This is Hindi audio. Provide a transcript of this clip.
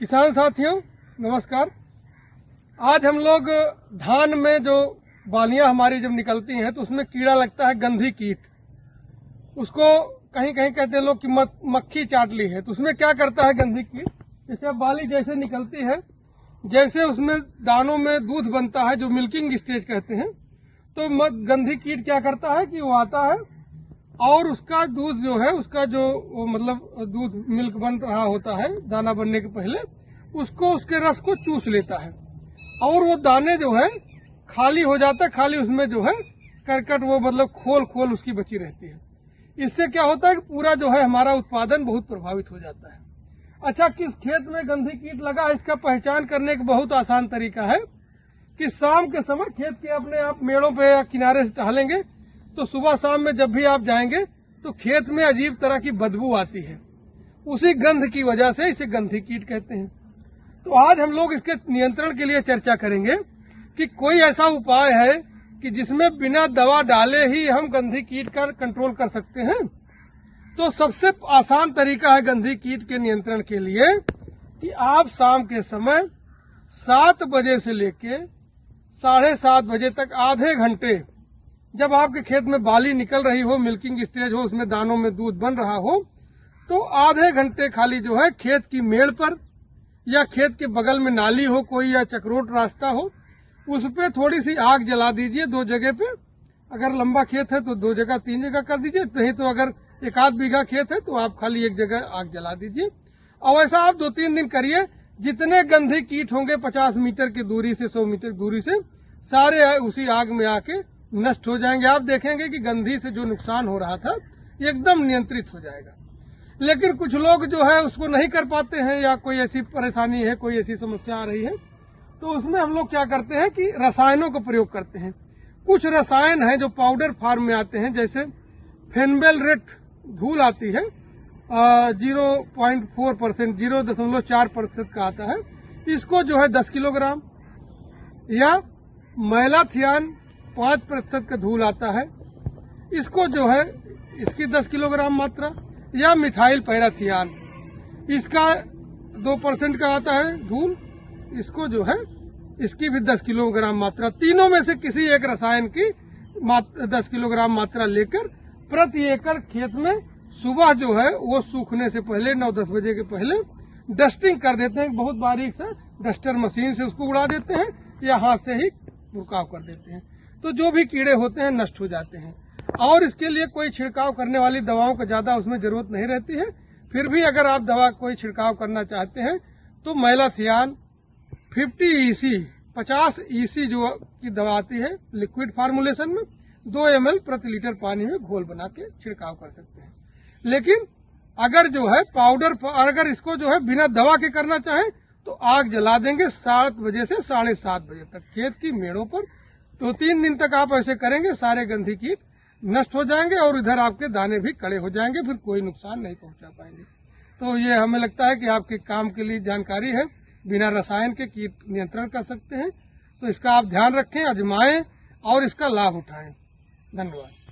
किसान साथियों नमस्कार। आज हम लोग धान में जो बालियां हमारी जब निकलती हैं तो उसमें कीड़ा लगता है, गंधी कीट। उसको कहीं कहीं कहते हैं लोग कि मक्खी चाट ली है। तो उसमें क्या करता है गंधी कीट, जैसे अब बाली जैसे निकलती है, जैसे उसमें दानों में दूध बनता है जो मिल्किंग स्टेज कहते हैं, तो गंधी कीट क्या करता है कि वो आता है और उसका दूध जो है, उसका जो मतलब दूध मिल्क बन रहा होता है दाना बनने के पहले, उसको उसके रस को चूस लेता है और वो दाने जो है खाली हो जाता है। खाली उसमें जो है करकट, वो मतलब खोल उसकी बची रहती है। इससे क्या होता है कि पूरा जो है हमारा उत्पादन बहुत प्रभावित हो जाता है। अच्छा, किस खेत में गंधी कीट लगा, इसका पहचान करने का बहुत आसान तरीका है कि शाम के समय खेत के अपने आप मेड़ों पे या किनारे से टहलेंगे तो सुबह शाम में जब भी आप जाएंगे तो खेत में अजीब तरह की बदबू आती है। उसी गंध की वजह से इसे गंधी कीट कहते हैं। तो आज हम लोग इसके नियंत्रण के लिए चर्चा करेंगे कि कोई ऐसा उपाय है कि जिसमें बिना दवा डाले ही हम गंधी कीट का कंट्रोल कर सकते हैं। तो सबसे आसान तरीका है गंधी कीट के नियंत्रण के लिए कि आप शाम के समय 7 बजे से लेके 7:30 बजे तक आधे घंटे, जब आपके खेत में बाली निकल रही हो, मिल्किंग स्टेज हो, उसमें दानों में दूध बन रहा हो, तो आधे घंटे खाली जो है खेत की मेड़ पर या खेत के बगल में नाली हो कोई या चक्रोट रास्ता हो, उस पे थोड़ी सी आग जला दीजिए 2 जगह पे। अगर लंबा खेत है तो 2 जगह 3 जगह कर दीजिए, नहीं तो अगर 1-8 बीघा खेत है तो आप खाली 1 जगह आग जला दीजिए। और ऐसा आप 2-3 दिन करिए। जितने गंधी कीट होंगे 50 मीटर की दूरी से 100 मीटर दूरी से, सारे उसी आग में आके नष्ट हो जाएंगे। आप देखेंगे कि गंधी से जो नुकसान हो रहा था एकदम नियंत्रित हो जाएगा। लेकिन कुछ लोग जो है उसको नहीं कर पाते हैं, या कोई ऐसी परेशानी है, कोई ऐसी समस्या आ रही है, तो उसमें हम लोग क्या करते हैं कि रसायनों का प्रयोग करते हैं। कुछ रसायन हैं जो पाउडर फॉर्म में आते हैं, जैसे फेनबेलरेट धूल आती है 0.4%, 0.4% का आता है। इसको जो है 10 किलोग्राम, या मैलाथियान 5% का धूल आता है, इसको जो है इसकी 10 किलोग्राम मात्रा, या मिथाइल पैराथियान इसका 2% का आता है धूल, इसको जो है इसकी भी 10 किलोग्राम मात्रा। तीनों में से किसी एक रसायन की 10 किलोग्राम मात्रा लेकर प्रति एकड़ खेत में सुबह जो है वो सूखने से पहले 9-10 बजे के पहले डस्टिंग कर देते हैं। बहुत बारीक से डस्टर मशीन से उसको उड़ा देते हैं या हाथ से ही भुरकाव कर देते हैं, तो जो भी कीड़े होते हैं नष्ट हो जाते हैं। और इसके लिए कोई छिड़काव करने वाली दवाओं का ज्यादा उसमें जरूरत नहीं रहती है। फिर भी अगर आप दवा कोई छिड़काव करना चाहते हैं तो मैलाथियान 50 EC जो की दवा आती है लिक्विड फार्मूलेशन में, 2 ml प्रति लीटर पानी में घोल बना के छिड़काव कर सकते हैं। लेकिन अगर जो है पाउडर, अगर इसको जो है बिना दवा के करना चाहें तो आग जला देंगे 7 बजे से 7:30 बजे तक खेत की मेड़ों पर। 2-3 दिन तक आप ऐसे करेंगे, सारे गंधी कीट नष्ट हो जाएंगे और इधर आपके दाने भी कड़े हो जाएंगे, फिर कोई नुकसान नहीं पहुंचा पाएंगे। तो ये हमें लगता है कि आपके काम के लिए जानकारी है, बिना रसायन के कीट नियंत्रण कर सकते हैं। तो इसका आप ध्यान रखें, आजमाएं और इसका लाभ उठाएं। धन्यवाद।